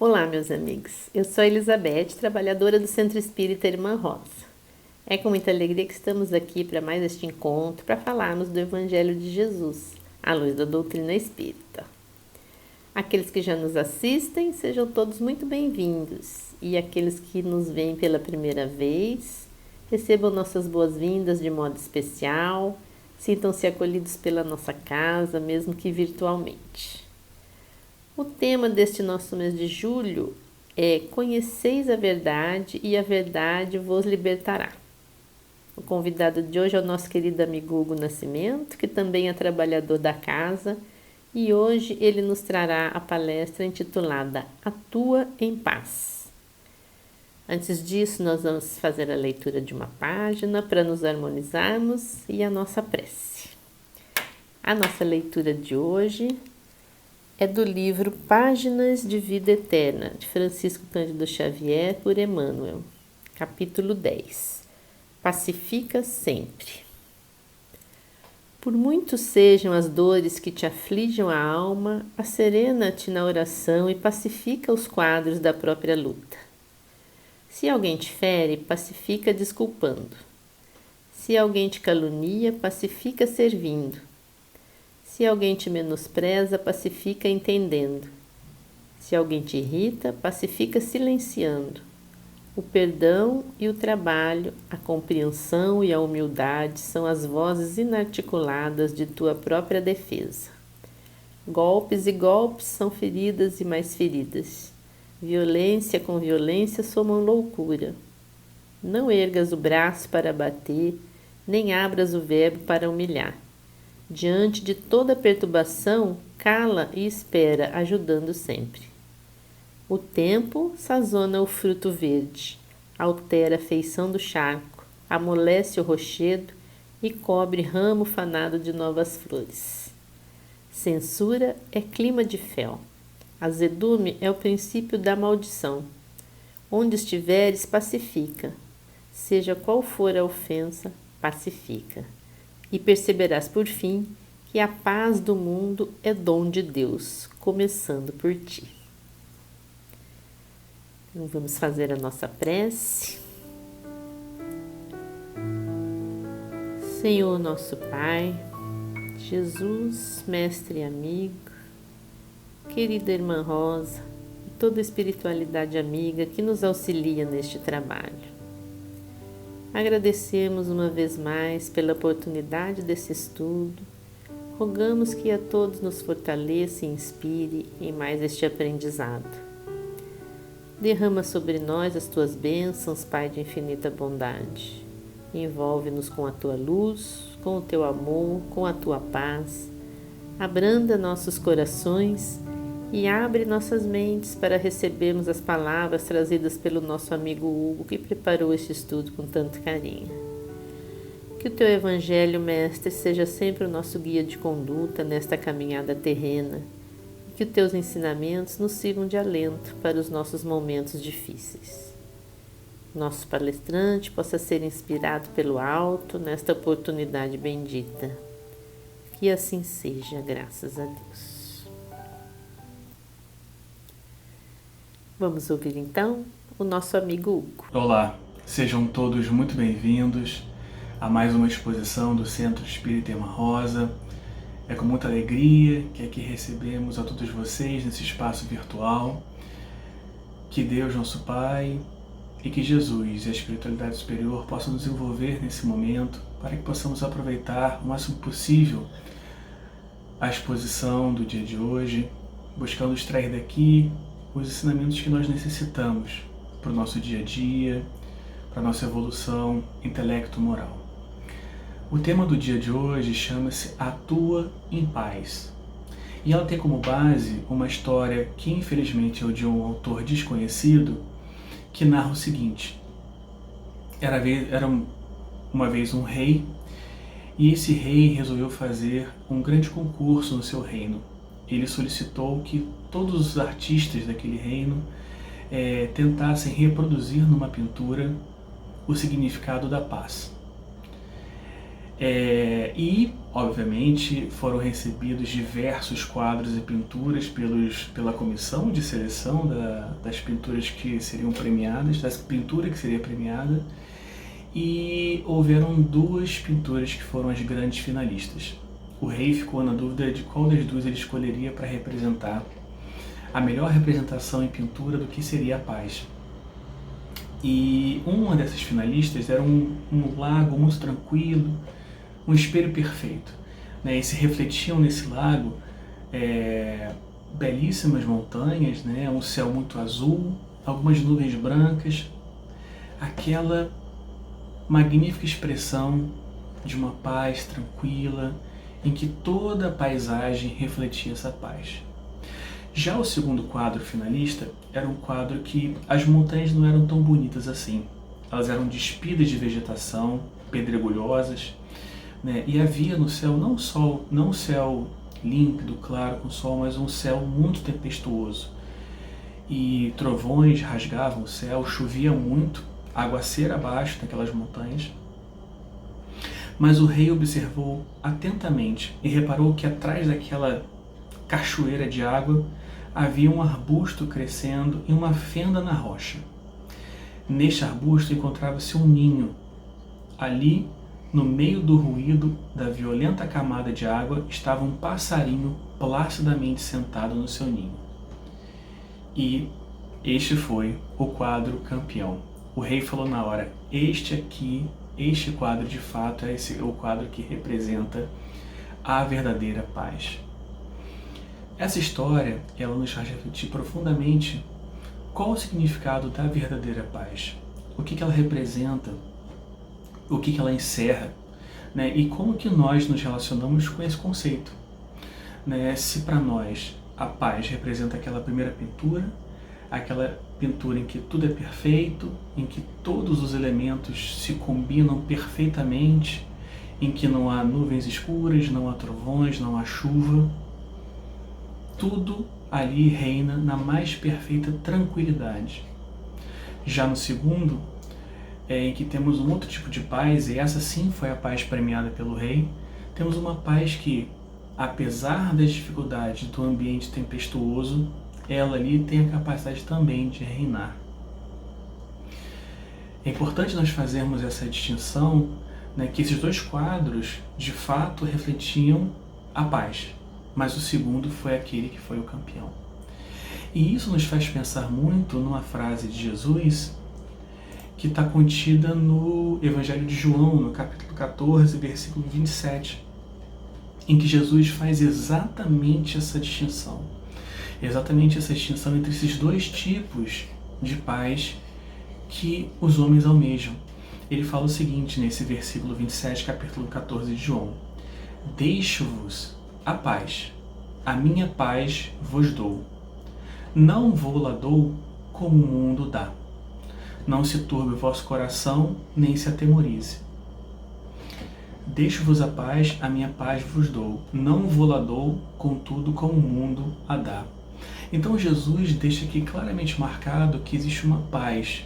Olá, meus amigos. Eu sou a Elizabeth, trabalhadora do Centro Espírita Irmã Rosa. É com muita alegria que estamos aqui para mais este encontro para falarmos do Evangelho de Jesus, à luz da doutrina espírita. Aqueles que já nos assistem, sejam todos muito bem-vindos. E aqueles que nos veem pela primeira vez, recebam nossas boas-vindas de modo especial, sintam-se acolhidos pela nossa casa, mesmo que virtualmente. O tema deste nosso mês de julho é Conheceis a verdade e a verdade vos libertará. O convidado de hoje é o nosso querido amigo Hugo Nascimento, que também é trabalhador da casa, e hoje ele nos trará a palestra intitulada Atua em Paz. Antes disso, nós vamos fazer a leitura de uma página para nos harmonizarmos e a nossa prece. A nossa leitura de hoje é do livro Páginas de Vida Eterna, de Francisco Cândido Xavier, por Emmanuel, capítulo 10. Pacifica sempre. Por muito sejam as dores que te afligem a alma, asserena-te na oração e pacifica os quadros da própria luta. Se alguém te fere, pacifica desculpando. Se alguém te calunia, pacifica servindo. Se alguém te menospreza, pacifica entendendo. Se alguém te irrita, pacifica silenciando. O perdão e o trabalho, a compreensão e a humildade são as vozes inarticuladas de tua própria defesa. Golpes e golpes são feridas e mais feridas. Violência com violência somam loucura. Não ergas o braço para bater, nem abras o verbo para humilhar. Diante de toda perturbação, cala e espera, ajudando sempre. O tempo sazona o fruto verde, altera a feição do charco, amolece o rochedo e cobre ramo fanado de novas flores. Censura é clima de fel. Azedume é o princípio da maldição. Onde estiveres, pacifica. Seja qual for a ofensa, pacifica. E perceberás por fim que a paz do mundo é dom de Deus, começando por ti. Então vamos fazer a nossa prece. Senhor nosso Pai, Jesus, Mestre e amigo, querida Irmã Rosa e toda a espiritualidade amiga que nos auxilia neste trabalho. Agradecemos uma vez mais pela oportunidade desse estudo. Rogamos que a todos nos fortaleça e inspire em mais este aprendizado. Derrama sobre nós as tuas bênçãos, Pai de infinita bondade. Envolve-nos com a tua luz, com o teu amor, com a tua paz. Abranda nossos corações e abre nossas mentes para recebermos as palavras trazidas pelo nosso amigo Hugo, que preparou este estudo com tanto carinho. Que o teu Evangelho, Mestre, seja sempre o nosso guia de conduta nesta caminhada terrena e que os teus ensinamentos nos sirvam de alento para os nossos momentos difíceis. Nosso palestrante possa ser inspirado pelo alto nesta oportunidade bendita. Que assim seja, graças a Deus. Vamos ouvir então o nosso amigo Hugo. Olá, sejam todos muito bem-vindos a mais uma exposição do Centro Espírita Irmã Rosa. É com muita alegria que aqui recebemos a todos vocês nesse espaço virtual. Que Deus, nosso Pai, e que Jesus e a espiritualidade superior possam nos envolver nesse momento para que possamos aproveitar o máximo possível a exposição do dia de hoje, buscando extrair daqui os ensinamentos que nós necessitamos para o nosso dia a dia, para a nossa evolução intelecto-moral. O tema do dia de hoje chama-se Atua em Paz. E ela tem como base uma história que infelizmente é de um autor desconhecido, que narra o seguinte. Era uma vez um rei, e esse rei resolveu fazer um grande concurso no seu reino. Ele solicitou que todos os artistas daquele reino tentassem reproduzir numa pintura o significado da paz. E, obviamente, foram recebidos diversos quadros e pinturas pela comissão de seleção das pinturas que seriam premiadas, das pinturas que seria premiada, e houveram 2 pinturas que foram as grandes finalistas. O rei ficou na dúvida de qual das 2 ele escolheria para representar a melhor representação em pintura do que seria a paz. E uma dessas finalistas era um lago muito tranquilo, um espelho perfeito, né? E se refletiam nesse lago belíssimas montanhas, né? Um céu muito azul, algumas nuvens brancas, aquela magnífica expressão de uma paz tranquila, em que toda a paisagem refletia essa paz. Já o segundo quadro finalista era um quadro que as montanhas não eram tão bonitas assim. Elas eram despidas de vegetação, pedregulhosas, né? E havia no céu não um céu límpido, claro, com sol, mas um céu muito tempestuoso. E trovões rasgavam o céu, chovia muito, aguaceira abaixo naquelas montanhas. Mas o rei observou atentamente e reparou que atrás daquela cachoeira de água havia um arbusto crescendo em uma fenda na rocha. Neste arbusto encontrava-se um ninho. Ali, no meio do ruído da violenta camada de água, estava um passarinho placidamente sentado no seu ninho. E este foi o quadro campeão. O rei falou na hora: este quadro de fato é o quadro que representa a verdadeira paz. Essa história, ela nos faz refletir profundamente qual o significado da verdadeira paz, o que ela representa, o que ela encerra, né? E como que nós nos relacionamos com esse conceito, né? Se para nós a paz representa aquela primeira pintura, aquela pintura em que tudo é perfeito, em que todos os elementos se combinam perfeitamente, em que não há nuvens escuras, não há trovões, não há chuva, tudo ali reina na mais perfeita tranquilidade. Já no segundo, em que temos um outro tipo de paz, e essa sim foi a paz premiada pelo rei, temos uma paz que, apesar das dificuldades do ambiente tempestuoso, ela ali tem a capacidade também de reinar. É importante nós fazermos essa distinção, né, que esses 2 quadros de fato refletiam a paz, mas o segundo foi aquele que foi o campeão. E isso nos faz pensar muito numa frase de Jesus que está contida no Evangelho de João, no capítulo 14, versículo 27, em que Jesus faz exatamente essa distinção. Exatamente essa distinção entre esses 2 tipos de paz que os homens almejam. Ele fala o seguinte nesse versículo 27, capítulo 14 de João: Deixo-vos a paz, a minha paz vos dou. Não vou-la dou como o mundo dá. Não se turbe o vosso coração, nem se atemorize. Deixo-vos a paz, a minha paz vos dou. Não vou-la dou, contudo, como o mundo a dá. Então Jesus deixa aqui claramente marcado que existe uma paz,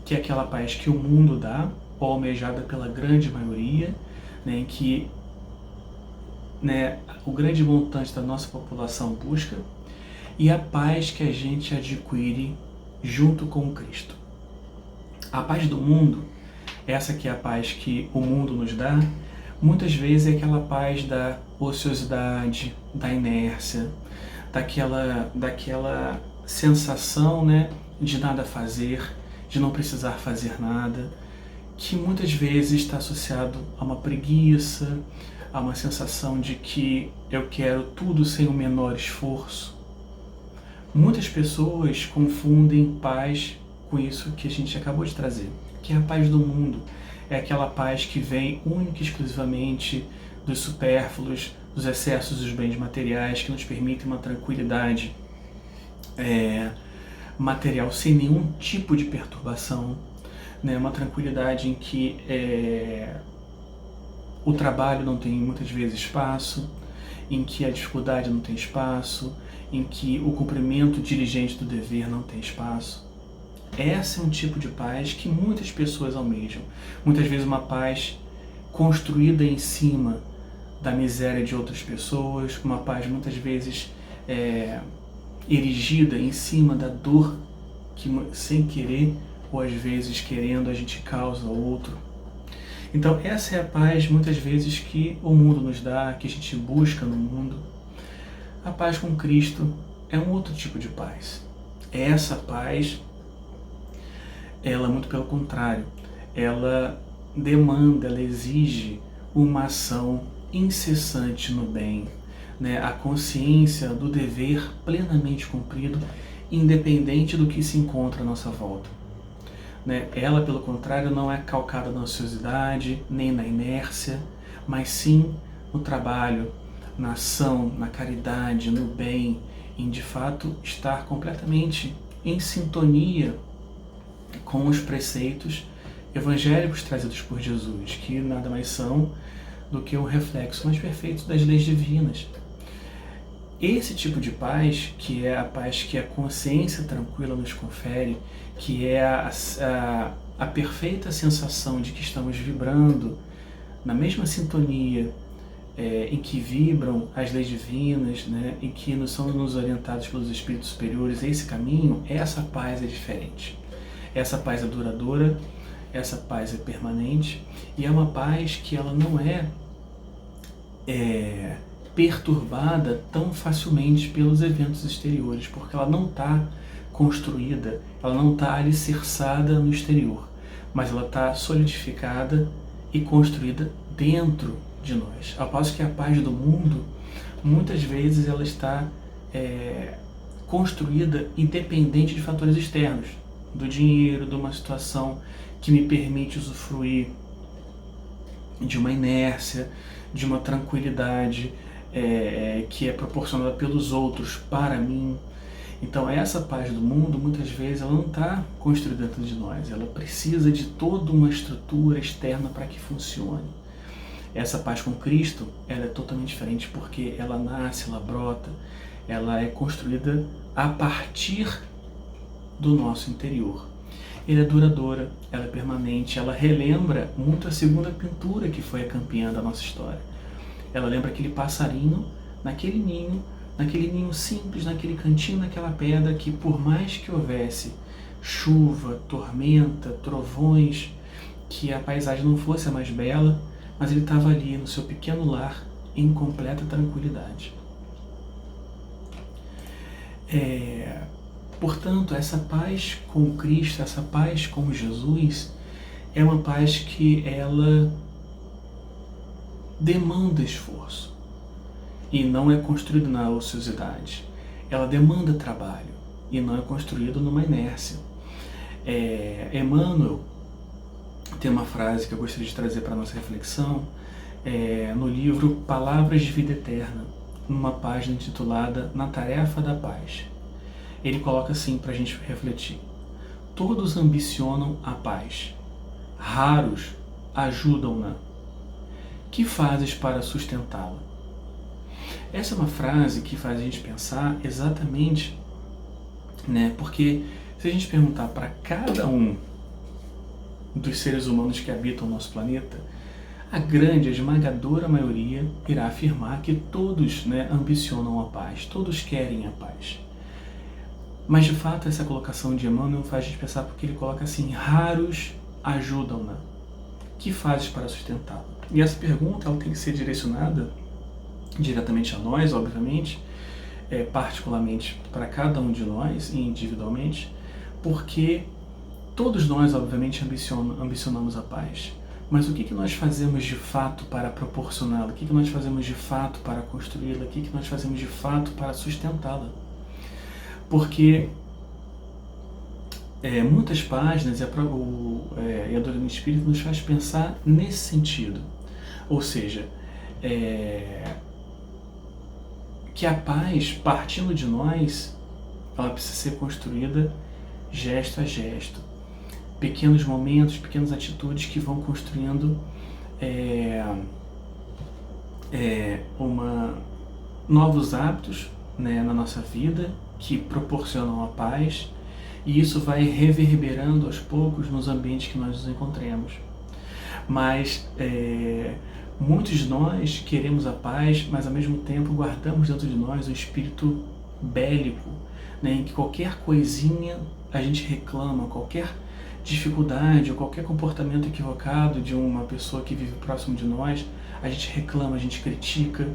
que é aquela paz que o mundo dá, ou almejada pela grande maioria, né, em que o grande montante da nossa população busca, e a paz que a gente adquire junto com Cristo. A paz do mundo, essa que é a paz que o mundo nos dá, muitas vezes é aquela paz da ociosidade, da inércia, daquela sensação, né, de nada fazer, de não precisar fazer nada, que muitas vezes está associado a uma preguiça, a uma sensação de que eu quero tudo sem o menor esforço. Muitas pessoas confundem paz com isso que a gente acabou de trazer, que é a paz do mundo. É aquela paz que vem única e exclusivamente dos supérfluos, dos excessos dos bens materiais, que nos permitem uma tranquilidade material sem nenhum tipo de perturbação, né? Uma tranquilidade em que o trabalho não tem muitas vezes espaço, em que a dificuldade não tem espaço, em que o cumprimento diligente do dever não tem espaço. Esse é um tipo de paz que muitas pessoas almejam. Muitas vezes uma paz construída em cima da miséria de outras pessoas, uma paz muitas vezes erigida em cima da dor que, sem querer ou às vezes querendo, a gente causa ao outro. Então essa é a paz muitas vezes que o mundo nos dá, que a gente busca no mundo. A paz com Cristo é um outro tipo de paz. Essa paz, ela muito pelo contrário, ela demanda, ela exige uma ação incessante no bem, né? A consciência do dever plenamente cumprido, independente do que se encontra à nossa volta. Né? Ela, pelo contrário, não é calcada na ociosidade, nem na inércia, mas sim no trabalho, na ação, na caridade, no bem, em de fato estar completamente em sintonia com os preceitos evangélicos trazidos por Jesus, que nada mais são do que o reflexo mais perfeito das leis divinas. Esse tipo de paz, que é a paz que a consciência tranquila nos confere, que é a perfeita sensação de que estamos vibrando na mesma sintonia em que vibram as leis divinas, né, em que são nos orientados pelos espíritos superiores, esse caminho, essa paz é diferente. Essa paz é duradoura, essa paz é permanente, e é uma paz que ela não é perturbada tão facilmente pelos eventos exteriores, porque ela não está construída, ela não está alicerçada no exterior, mas ela está solidificada e construída dentro de nós. Ao passo que a paz do mundo, muitas vezes ela está construída independente de fatores externos, do dinheiro, de uma situação que me permite usufruir de uma inércia, de uma tranquilidade que é proporcionada pelos outros para mim. Então essa paz do mundo, muitas vezes, ela não está construída dentro de nós, ela precisa de toda uma estrutura externa para que funcione. Essa paz com Cristo, ela é totalmente diferente, porque ela nasce, ela brota, ela é construída a partir do nosso interior. Ela é duradoura, ela é permanente, ela relembra muito a segunda pintura que foi a campeã da nossa história. Ela lembra aquele passarinho naquele ninho simples, naquele cantinho, naquela pedra, que por mais que houvesse chuva, tormenta, trovões, que a paisagem não fosse a mais bela, mas ele estava ali no seu pequeno lar em completa tranquilidade. Portanto, essa paz com Cristo, essa paz com Jesus, é uma paz que ela demanda esforço e não é construída na ociosidade. Ela demanda trabalho e não é construída numa inércia. Emmanuel tem uma frase que eu gostaria de trazer para a nossa reflexão no livro Palavras de Vida Eterna, numa página intitulada Na Tarefa da Paz. Ele coloca assim para a gente refletir: todos ambicionam a paz, raros ajudam-na. Que fazes para sustentá-la? Essa é uma frase que faz a gente pensar exatamente, né? Porque se a gente perguntar para cada um dos seres humanos que habitam o nosso planeta, a grande, a esmagadora maioria irá afirmar que todos, né, ambicionam a paz, todos querem a paz. Mas de fato essa colocação de Emmanuel faz a gente pensar, porque ele coloca assim: raros ajudam-na. Que fazes para sustentá-la? E essa pergunta ela tem que ser direcionada diretamente a nós, obviamente, particularmente para cada um de nós, individualmente, porque todos nós, obviamente, ambicionamos a paz. Mas o que nós fazemos de fato para proporcioná-la? O que nós fazemos de fato para construí-la? O que nós fazemos de fato para sustentá-la? Porque muitas páginas e a doutrina espírita nos faz pensar nesse sentido. Ou seja, que a paz, partindo de nós, ela precisa ser construída gesto a gesto. Pequenos momentos, pequenas atitudes que vão construindo novos hábitos, né, na nossa vida, que proporcionam a paz, e isso vai reverberando aos poucos nos ambientes que nós nos encontremos. Mas muitos de nós queremos a paz, mas ao mesmo tempo guardamos dentro de nós um espírito bélico, né, em que qualquer coisinha a gente reclama, qualquer dificuldade ou qualquer comportamento equivocado de uma pessoa que vive próximo de nós, a gente reclama, a gente critica,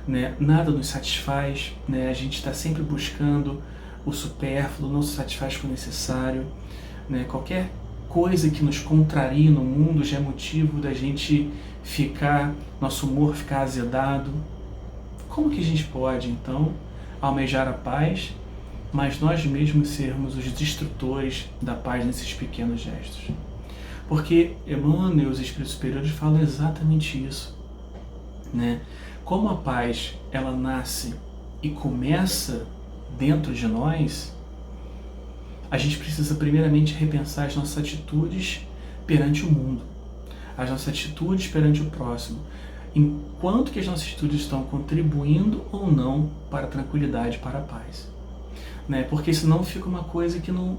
né, nada nos satisfaz, né, a gente está sempre buscando o supérfluo, não se satisfaz com o necessário, né, qualquer coisa que nos contraria no mundo já é motivo da gente nosso humor ficar azedado. Como que a gente pode, então, almejar a paz, mas nós mesmos sermos os destrutores da paz nesses pequenos gestos? Porque Emmanuel e os Espíritos Superiores falam exatamente isso, né? Como a paz, ela nasce e começa dentro de nós, a gente precisa primeiramente repensar as nossas atitudes perante o mundo, as nossas atitudes perante o próximo, enquanto que as nossas atitudes estão contribuindo ou não para a tranquilidade, para a paz, né? Porque senão fica uma coisa que não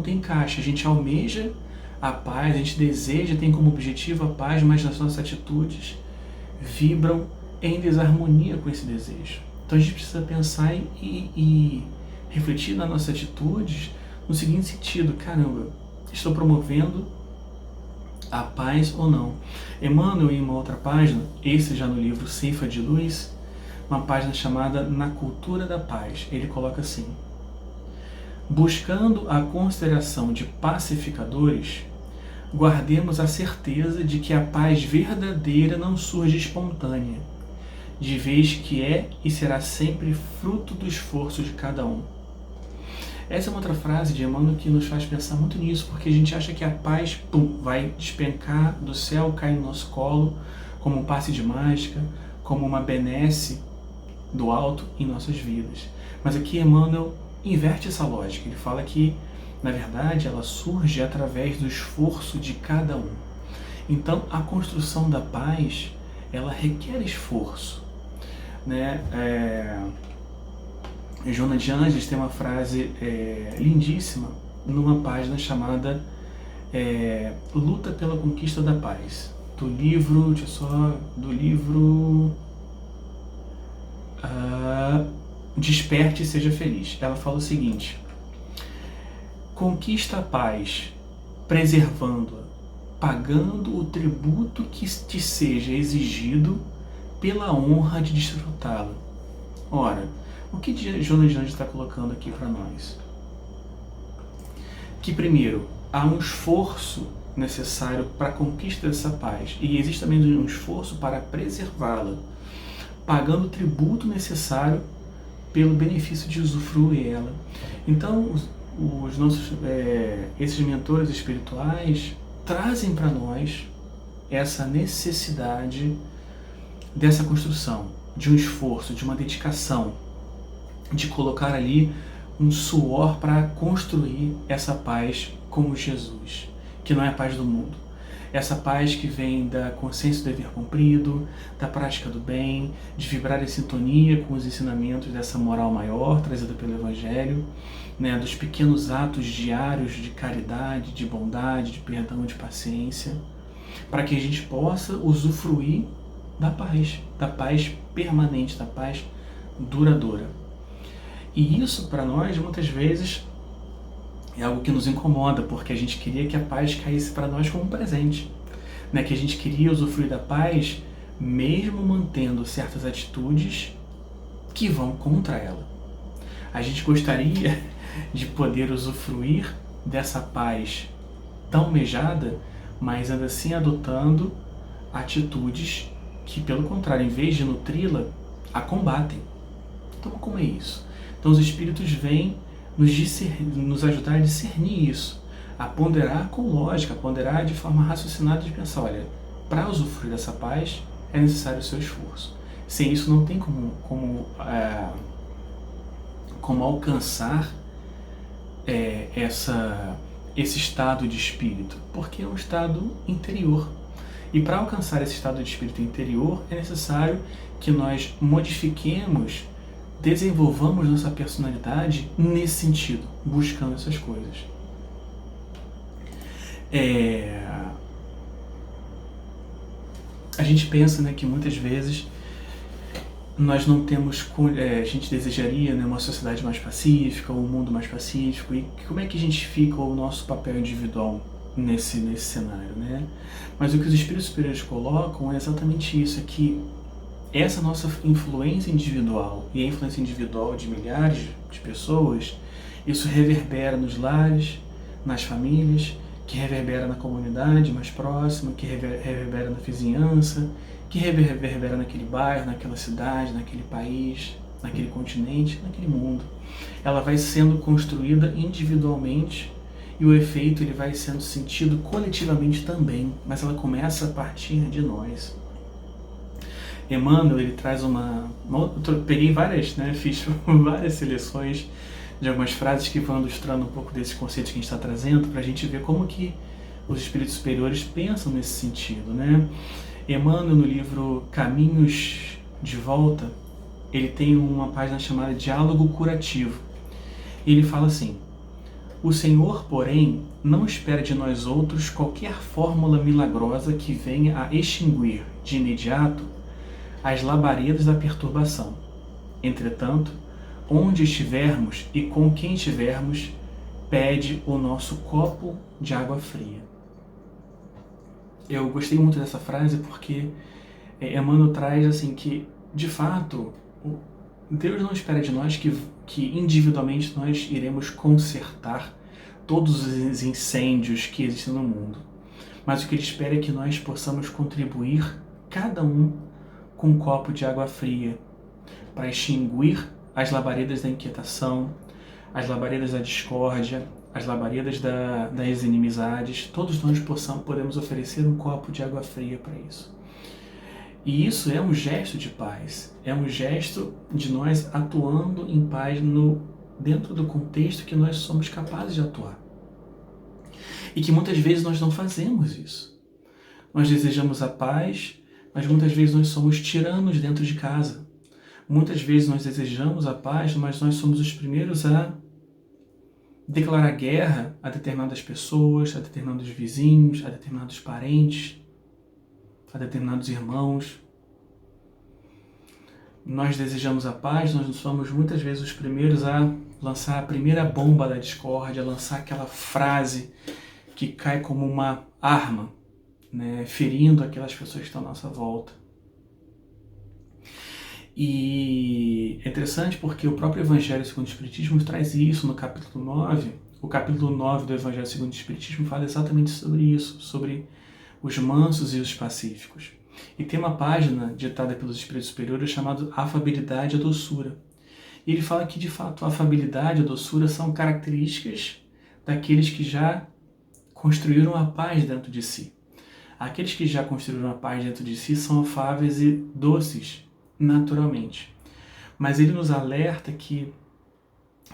tem caixa. A gente almeja a paz, a gente deseja, tem como objetivo a paz, mas as nossas atitudes vibram em desarmonia com esse desejo. Então a gente precisa pensar e refletir nas nossas atitudes no seguinte sentido: caramba, estou promovendo a paz ou não? Emmanuel, em uma outra página, esse já no livro Ceifa de Luz, uma página chamada Na Cultura da Paz, ele coloca assim: buscando a consideração de pacificadores, guardemos a certeza de que a paz verdadeira não surge espontânea, de vez que é e será sempre fruto do esforço de cada um. Essa é uma outra frase de Emmanuel que nos faz pensar muito nisso, porque a gente acha que a paz vai despencar do céu, cair no nosso colo, como um passe de mágica, como uma benesse do alto em nossas vidas. Mas aqui Emmanuel inverte essa lógica. Ele fala que, na verdade, ela surge através do esforço de cada um. Então, a construção da paz, ela requer esforço, né? Joana de Ângeles tem uma frase lindíssima numa página chamada Luta pela Conquista da Paz, do livro Desperte e Seja Feliz. Ela fala o seguinte: conquista a paz preservando-a, pagando o tributo que te seja exigido pela honra de desfrutá-la. Ora, o que Joana de Ângeles está colocando aqui para nós? Que primeiro, há um esforço necessário para a conquista dessa paz, e existe também um esforço para preservá-la, pagando o tributo necessário pelo benefício de usufruir ela. Então, os nossos, esses mentores espirituais trazem para nós essa necessidade dessa construção, de um esforço, de uma dedicação, de colocar ali um suor para construir essa paz como Jesus, que não é a paz do mundo. Essa paz que vem da consciência do dever cumprido, da prática do bem, de vibrar em sintonia com os ensinamentos dessa moral maior trazida pelo Evangelho, né, dos pequenos atos diários de caridade, de bondade, de perdão, de paciência, para que a gente possa usufruir da paz permanente, da paz duradoura. E isso, para nós, muitas vezes, é algo que nos incomoda, porque a gente queria que a paz caísse para nós como um presente, né? Que a gente queria usufruir da paz, mesmo mantendo certas atitudes que vão contra ela. A gente gostaria de poder usufruir dessa paz tão almejada, mas ainda assim adotando atitudes que, pelo contrário, em vez de nutri-la, a combatem. Então, como é isso? Então, os Espíritos vêm nos ajudar a discernir isso, a ponderar com lógica, a ponderar de forma raciocinada, de pensar, olha, para usufruir dessa paz é necessário o seu esforço. Sem isso não tem como alcançar esse estado de espírito, porque é um estado interior. E para alcançar esse estado de espírito interior é necessário que nós modifiquemos, desenvolvamos nossa personalidade nesse sentido, buscando essas coisas. A gente pensa, né, que muitas vezes nós não temos, a gente desejaria, né, uma sociedade mais pacífica, um mundo mais pacífico, e como é que a gente fica o nosso papel individual nesse cenário, né? Mas o que os espíritos superiores colocam é exatamente isso, é que essa nossa influência individual e a influência individual de milhares de pessoas, isso reverbera nos lares, nas famílias, que reverbera na comunidade mais próxima, que reverbera na vizinhança, que reverbera naquele bairro, naquela cidade, naquele país, naquele continente, naquele mundo. Ela vai sendo construída individualmente e o efeito ele vai sendo sentido coletivamente também, mas ela começa a partir de nós. Emmanuel, ele traz peguei várias, né, fiz várias seleções de algumas frases que vão ilustrando um pouco desses conceitos que a gente está trazendo, para a gente ver como que os espíritos superiores pensam nesse sentido, né? Emmanuel, no livro Caminhos de Volta, ele tem uma página chamada Diálogo Curativo. E ele fala assim: o Senhor, porém, não espera de nós outros qualquer fórmula milagrosa que venha a extinguir, de imediato, as labaredas da perturbação. Entretanto, onde estivermos e com quem estivermos, pede o nosso copo de água fria. Eu gostei muito dessa frase porque Emmanuel traz assim que, de fato, Deus não espera de nós que individualmente nós iremos consertar todos os incêndios que existem no mundo. Mas o que Ele espera é que nós possamos contribuir, cada um, com um copo de água fria, para extinguir as labaredas da inquietação, as labaredas da discórdia, as labaredas das inimizades. Todos nós podemos oferecer um copo de água fria para isso. E isso é um gesto de paz, é um gesto de nós atuando em paz dentro do contexto que nós somos capazes de atuar. E que muitas vezes nós não fazemos isso. Nós desejamos a paz, mas muitas vezes nós somos tiranos dentro de casa. Muitas vezes nós desejamos a paz, mas nós somos os primeiros a declarar guerra a determinadas pessoas, a determinados vizinhos, a determinados parentes, a determinados irmãos. Nós desejamos a paz, nós somos muitas vezes os primeiros a lançar a primeira bomba da discórdia, a lançar aquela frase que cai como uma arma, né, ferindo aquelas pessoas que estão à nossa volta. E é interessante porque o próprio Evangelho segundo o Espiritismo traz isso no capítulo 9. O capítulo 9 do Evangelho segundo o Espiritismo fala exatamente sobre isso, sobre os mansos e os pacíficos. E tem uma página ditada pelos Espíritos Superiores chamada Afabilidade e a Doçura. E ele fala que, de fato, a afabilidade e a doçura são características daqueles que já construíram a paz dentro de si. Aqueles que já construíram a paz dentro de si são afáveis e doces, naturalmente. Mas ele nos alerta que,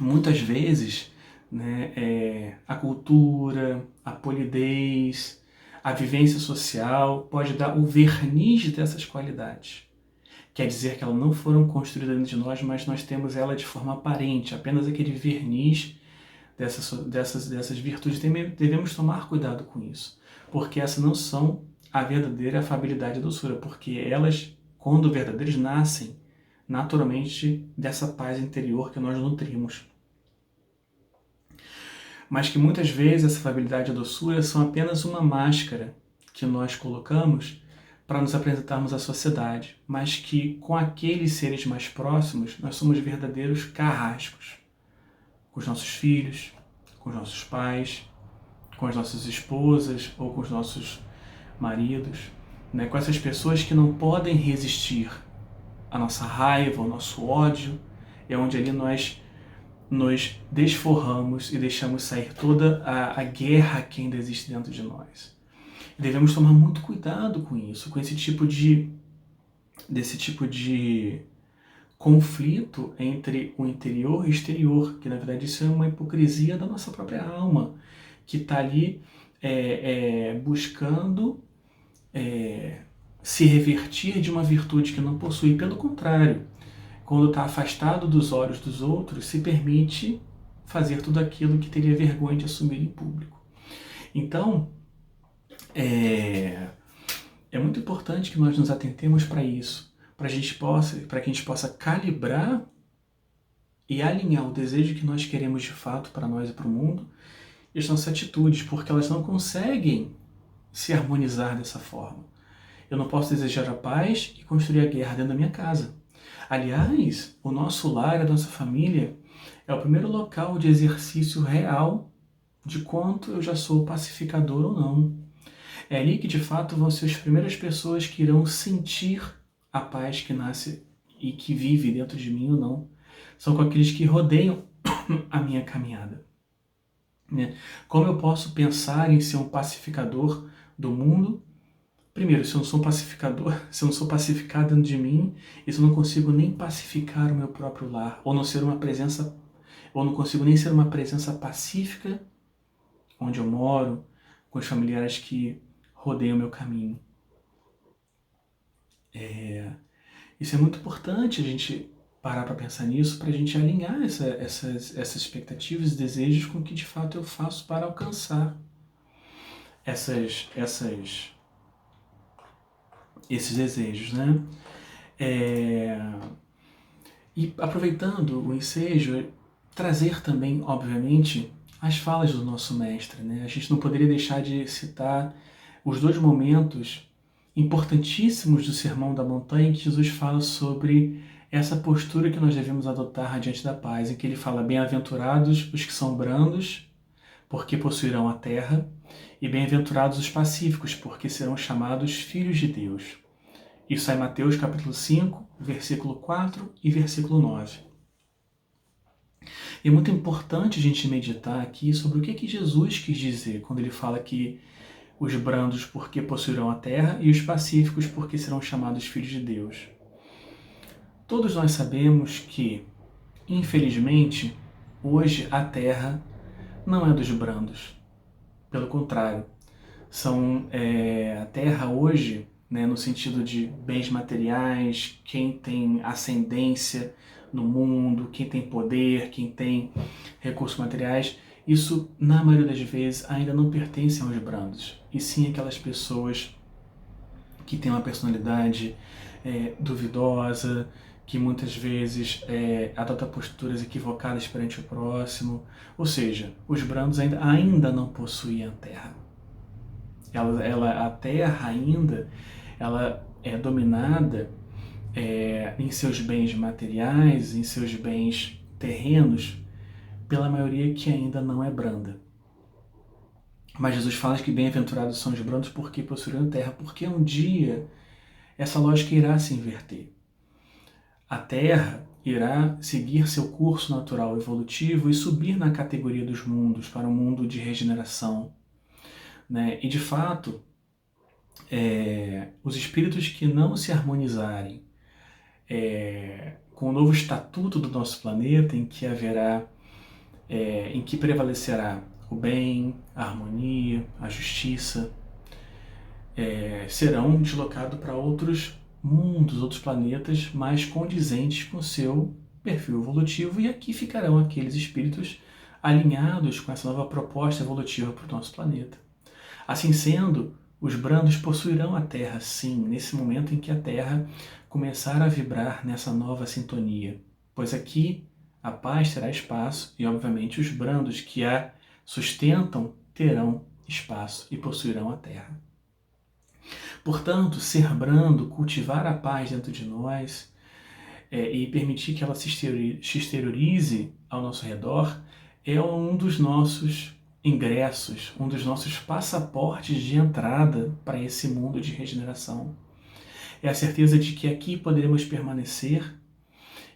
muitas vezes, né, a cultura, a polidez, a vivência social pode dar o verniz dessas qualidades. Quer dizer que elas não foram construídas dentro de nós, mas nós temos ela de forma aparente, apenas aquele verniz dessas virtudes. Devemos tomar cuidado com isso, porque essas não são a verdadeira afabilidade e doçura, porque elas, quando verdadeiras, nascem naturalmente dessa paz interior que nós nutrimos. Mas que muitas vezes essa afabilidade e a doçura são apenas uma máscara que nós colocamos para nos apresentarmos à sociedade, mas que com aqueles seres mais próximos nós somos verdadeiros carrascos, com os nossos filhos, com os nossos pais, com as nossas esposas ou com os nossos maridos, né? Com essas pessoas que não podem resistir à nossa raiva, ao nosso ódio, é onde ali nós nos desforramos e deixamos sair toda a guerra que ainda existe dentro de nós. E devemos tomar muito cuidado com isso, com desse tipo de conflito entre o interior e o exterior, que na verdade isso é uma hipocrisia da nossa própria alma, que está ali buscando se revertir de uma virtude que não possui. Pelo contrário, quando está afastado dos olhos dos outros, se permite fazer tudo aquilo que teria vergonha de assumir em público. Então, é é muito importante que nós nos atentemos para isso, para que a gente possa calibrar e alinhar o desejo que nós queremos de fato para nós e para o mundo e as nossas atitudes, porque elas não conseguem se harmonizar dessa forma. Eu não posso desejar a paz e construir a guerra dentro da minha casa. Aliás, o nosso lar, a nossa família, é o primeiro local de exercício real de quanto eu já sou pacificador ou não. É ali que de fato vão ser as primeiras pessoas que irão sentir a paz que nasce e que vive dentro de mim ou não. São com aqueles que rodeiam a minha caminhada. Como eu posso pensar em ser um pacificador do mundo? Primeiro, se eu não sou um pacificador, se eu não sou pacificado dentro de mim, e se eu não consigo nem pacificar o meu próprio lar, ou não consigo nem ser uma presença pacífica onde eu moro, com os familiares que rodeiam o meu caminho. Isso é muito importante a gente parar para pensar nisso, para a gente alinhar essas expectativas e desejos com o que de fato eu faço para alcançar esses desejos, né? E aproveitando o ensejo, trazer também, obviamente, as falas do nosso mestre, né? A gente não poderia deixar de citar os 2 momentos importantíssimos do Sermão da Montanha em que Jesus fala sobre essa postura que nós devemos adotar diante da paz, em que ele fala: bem-aventurados os que são brandos, porque possuirão a terra, e bem-aventurados os pacíficos, porque serão chamados filhos de Deus. Isso está em Mateus capítulo 5, versículo 4 e versículo 9. E é muito importante a gente meditar aqui sobre o que Jesus quis dizer quando ele fala que os brandos porque possuirão a terra e os pacíficos porque serão chamados filhos de Deus. Todos nós sabemos que, infelizmente, hoje a terra não é dos brandos. Pelo contrário, a terra hoje, né, no sentido de bens materiais, quem tem ascendência no mundo, quem tem poder, quem tem recursos materiais, isso, na maioria das vezes, ainda não pertence aos brandos, e sim aquelas pessoas que têm uma personalidade duvidosa, que muitas vezes adota posturas equivocadas perante o próximo. Ou seja, os brandos ainda não possuem a terra. A terra ainda ela é dominada em seus bens materiais, em seus bens terrenos, pela maioria que ainda não é branda. Mas Jesus fala que bem-aventurados são os brandos porque possuirão a terra, porque um dia essa lógica irá se inverter. A terra irá seguir seu curso natural evolutivo e subir na categoria dos mundos, para um mundo de regeneração, né? E de fato, os espíritos que não se harmonizarem com o novo estatuto do nosso planeta, em que prevalecerá o bem, a harmonia, a justiça, serão deslocados para outros mundos, outros planetas mais condizentes com seu perfil evolutivo, e aqui ficarão aqueles espíritos alinhados com essa nova proposta evolutiva para o nosso planeta. Assim sendo, os brandos possuirão a Terra, sim, nesse momento em que a Terra começar a vibrar nessa nova sintonia, pois aqui a paz terá espaço e, obviamente, os brandos que a sustentam terão espaço e possuirão a Terra. Portanto, ser brando, cultivar a paz dentro de nós e permitir que ela se exteriorize ao nosso redor é um dos nossos ingressos, um dos nossos passaportes de entrada para esse mundo de regeneração. É a certeza de que aqui poderemos permanecer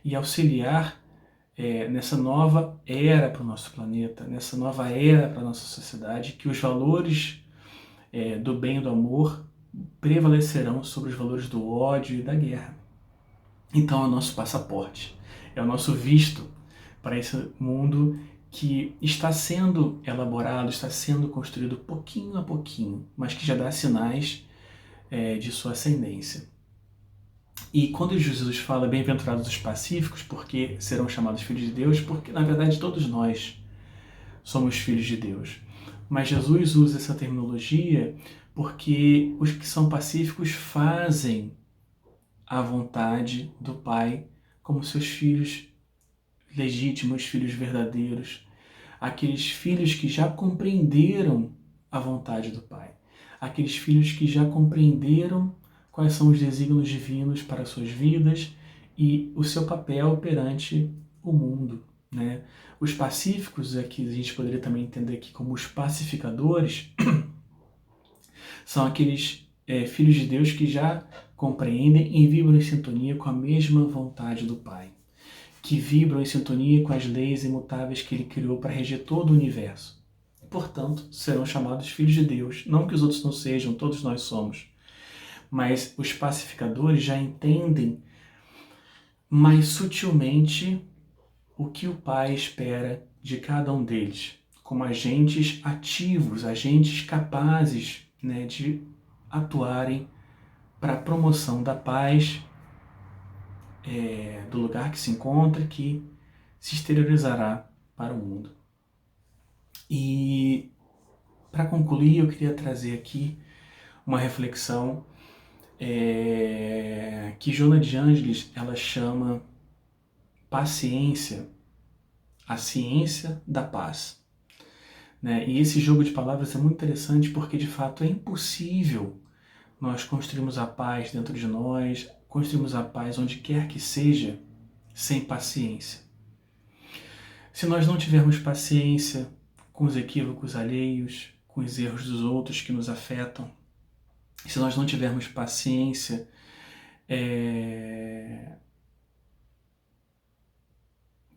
e auxiliar nessa nova era para o nosso planeta, nessa nova era para a nossa sociedade, que os valores do bem e do amor prevalecerão sobre os valores do ódio e da guerra. Então é o nosso passaporte, é o nosso visto para esse mundo que está sendo elaborado, está sendo construído pouquinho a pouquinho, mas que já dá sinais de sua ascendência. E quando Jesus fala bem-aventurados os pacíficos, porque serão chamados filhos de Deus, porque na verdade todos nós somos filhos de Deus. Mas Jesus usa essa terminologia porque os que são pacíficos fazem a vontade do Pai como seus filhos legítimos, filhos verdadeiros, aqueles filhos que já compreenderam a vontade do Pai, aqueles filhos que já compreenderam quais são os desígnios divinos para suas vidas e o seu papel perante o mundo, né? Os pacíficos, aqui a gente poderia também entender aqui como os pacificadores, são aqueles filhos de Deus que já compreendem e vibram em sintonia com a mesma vontade do Pai, que vibram em sintonia com as leis imutáveis que Ele criou para reger todo o universo. Portanto, serão chamados filhos de Deus. Não que os outros não sejam, todos nós somos. Mas os pacificadores já entendem mais sutilmente o que o Pai espera de cada um deles, como agentes ativos, agentes capazes, né, de atuarem para a promoção da paz do lugar que se encontra, que se exteriorizará para o mundo. E para concluir, eu queria trazer aqui uma reflexão que Joana de Ângeles ela chama paciência, a ciência da paz. Né? E esse jogo de palavras é muito interessante porque, de fato, é impossível nós construirmos a paz dentro de nós, construirmos a paz onde quer que seja, sem paciência. Se nós não tivermos paciência com os equívocos alheios, com os erros dos outros que nos afetam, se nós não tivermos paciência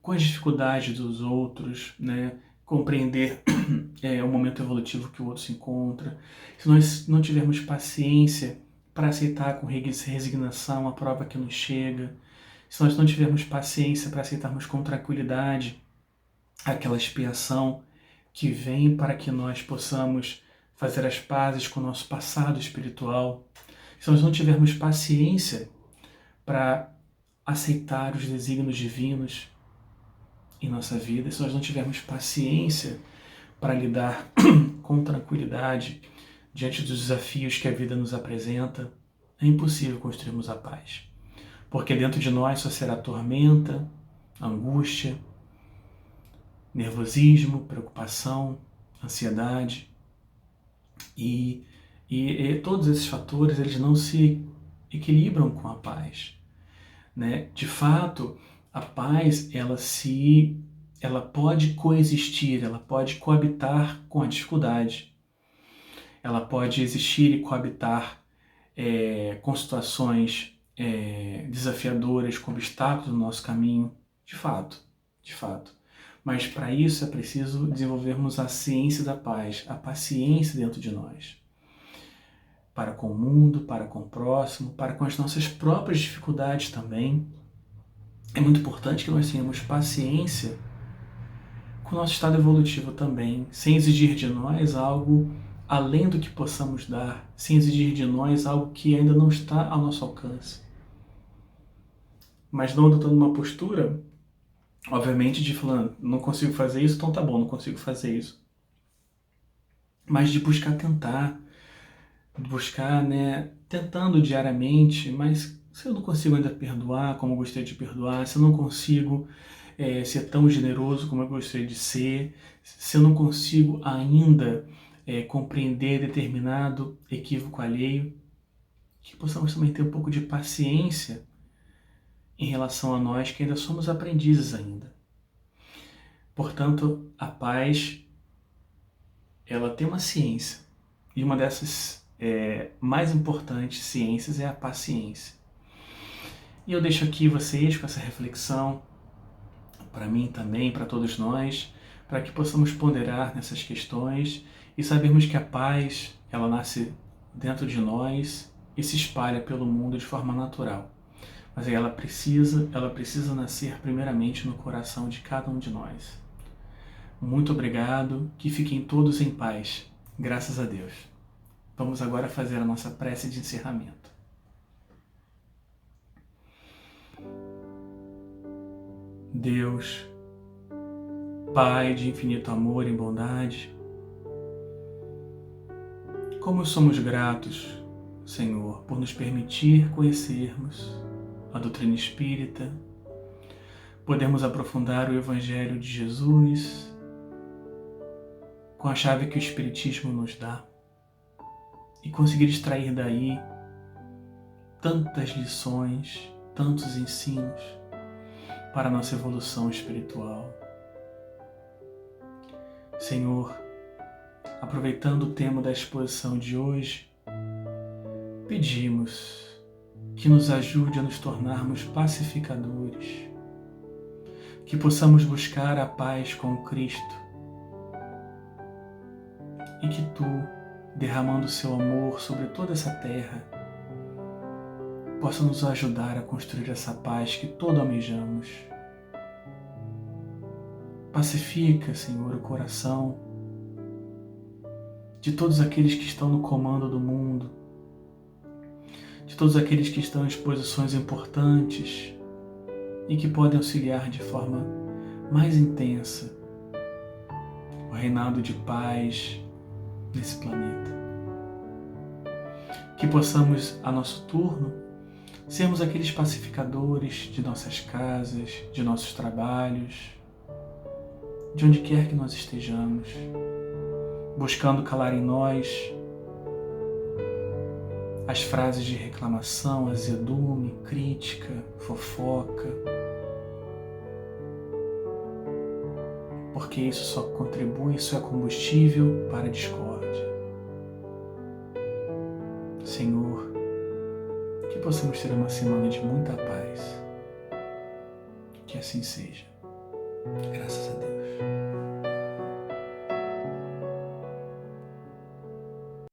com as dificuldades dos outros, né? Compreender o momento evolutivo que o outro se encontra, se nós não tivermos paciência para aceitar com resignação a prova que nos chega, se nós não tivermos paciência para aceitarmos com tranquilidade aquela expiação que vem para que nós possamos fazer as pazes com o nosso passado espiritual, se nós não tivermos paciência para aceitar os desígnios divinos em nossa vida, se nós não tivermos paciência para lidar com tranquilidade diante dos desafios que a vida nos apresenta, é impossível construirmos a paz. Porque dentro de nós só será tormenta, angústia, nervosismo, preocupação, ansiedade. E todos esses fatores eles não se equilibram com a paz. Né? De fato, a paz ela pode coexistir, ela pode coabitar com a dificuldade. Ela pode existir e coabitar com situações desafiadoras, com obstáculos no nosso caminho, de fato. Mas para isso é preciso desenvolvermos a ciência da paz, a paciência dentro de nós. Para com o mundo, para com o próximo, para com as nossas próprias dificuldades também. É muito importante que nós tenhamos paciência com o nosso estado evolutivo também, sem exigir de nós algo além do que possamos dar, sem exigir de nós algo que ainda não está ao nosso alcance. Mas não adotando uma postura, obviamente, de falando, não consigo fazer isso, então tá bom, não consigo fazer isso. Mas de buscar tentar, né, tentando diariamente, mas se eu não consigo ainda perdoar como eu gostaria de perdoar, se eu não consigo ser tão generoso como eu gostaria de ser, se eu não consigo ainda compreender determinado equívoco alheio, que possamos também ter um pouco de paciência em relação a nós que ainda somos aprendizes ainda. Portanto, a paz, ela tem uma ciência, e uma dessas mais importantes ciências é a paciência. E eu deixo aqui vocês com essa reflexão, para mim também, para todos nós, para que possamos ponderar nessas questões e sabermos que a paz, ela nasce dentro de nós e se espalha pelo mundo de forma natural. Mas ela precisa nascer primeiramente no coração de cada um de nós. Muito obrigado, que fiquem todos em paz, graças a Deus. Vamos agora fazer a nossa prece de encerramento. Deus, Pai de infinito amor e bondade, Como somos gratos, Senhor, por nos permitir conhecermos a doutrina espírita, podemos aprofundar o Evangelho de Jesus com a chave que o Espiritismo nos dá e conseguir extrair daí tantas lições, tantos ensinos para a nossa evolução espiritual. Senhor, aproveitando o tema da exposição de hoje, pedimos que nos ajude a nos tornarmos pacificadores, que possamos buscar a paz com Cristo e que Tu, derramando o Seu amor sobre toda essa terra, possa nos ajudar a construir essa paz que todos almejamos. Pacifica, Senhor, o coração de todos aqueles que estão no comando do mundo, de todos aqueles que estão em posições importantes e que podem auxiliar de forma mais intensa o reinado de paz nesse planeta. Que possamos, a nosso turno, sermos aqueles pacificadores de nossas casas, de nossos trabalhos, de onde quer que nós estejamos, buscando calar em nós as frases de reclamação, azedume, crítica, fofoca, porque isso só contribui, isso é combustível para a discórdia. Senhor, que possamos ter uma semana de muita paz. Que assim seja. Graças a Deus.